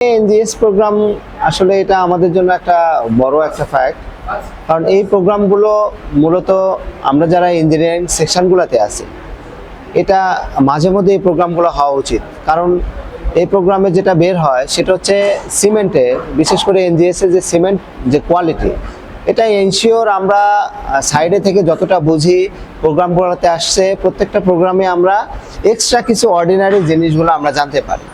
NGS programme আসলে এটা আমাদের জন্য একটা বড় একটা ফ্যাক্ট, কারণ এই প্রোগ্রামগুলো মূলত আমরা যারা ইঞ্জিনিয়ারিং সেকশনগুলোতে আছি এটা মাঝে মধ্যে এই প্রোগ্রামগুলো হওয়া উচিত। কারণ এই প্রোগ্রামে যেটা বের হয় সেটা হচ্ছে সিমেন্টের, বিশেষ করে এনজিএস এর যে সিমেন্ট যে কোয়ালিটি, এটা এনশিওর আমরা সাইডে থেকে যতটা বুঝি প্রোগ্রামগুলোতে আসছে প্রত্যেকটা প্রোগ্রামে আমরা এক্সট্রা কিছু অর্ডিনারি জিনিসগুলো আমরা জানতে পারি,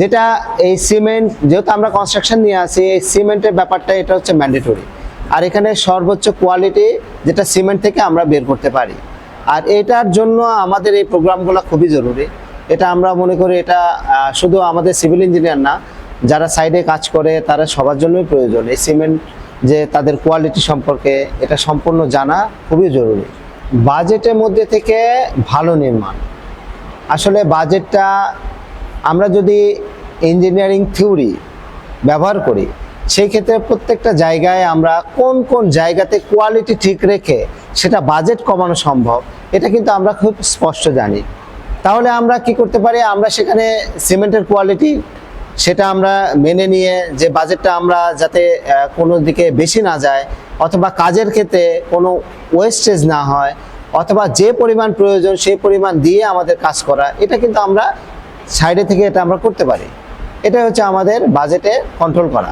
যেটা এই সিমেন্ট যেহেতু আমরা কনস্ট্রাকশন নিয়ে আসি, এই সিমেন্টের ব্যাপারটা এটা হচ্ছে ম্যান্ডেটরি। আর এখানে সর্বোচ্চ কোয়ালিটি যেটা সিমেন্ট থেকে আমরা বের করতে পারি, আর এটার জন্য আমাদের এই প্রোগ্রামগুলো খুবই জরুরি। এটা আমরা মনে করি এটা শুধু আমাদের সিভিল ইঞ্জিনিয়ার না, যারা সাইডে কাজ করে তারা সবার জন্যই প্রয়োজন। এই সিমেন্ট যে তাদের কোয়ালিটি সম্পর্কে এটা সম্পূর্ণ জানা খুবই জরুরি। বাজেটের মধ্যে থেকে ভালো নির্মাণ, আসলে বাজেটটা আমরা যদি ইঞ্জিনিয়ারিং থিওরি ব্যবহার করি সেই ক্ষেত্রে প্রত্যেকটা জায়গায় আমরা কোন কোন জায়গাতে কোয়ালিটি ঠিক রেখে সেটা বাজেট কমানো সম্ভব এটা কিন্তু আমরা খুব স্পষ্ট জানি। তাহলে আমরা কি করতে পারি, আমরা সেখানে সিমেন্টের কোয়ালিটি সেটা আমরা মেনে নিয়ে যে বাজেটটা আমরা যাতে কোনো দিকে বেশি না যায়, অথবা কাজের ক্ষেত্রে কোনো ওয়েস্টেজ না হয়, অথবা যে পরিমাণ প্রয়োজন সেই পরিমাণ দিয়ে আমাদের কাজ করা, এটা কিন্তু আমরা সাইডে থেকে এটা আমরা করতে পারি। এটা হচ্ছে আমাদের বাজেটে কন্ট্রোল করা।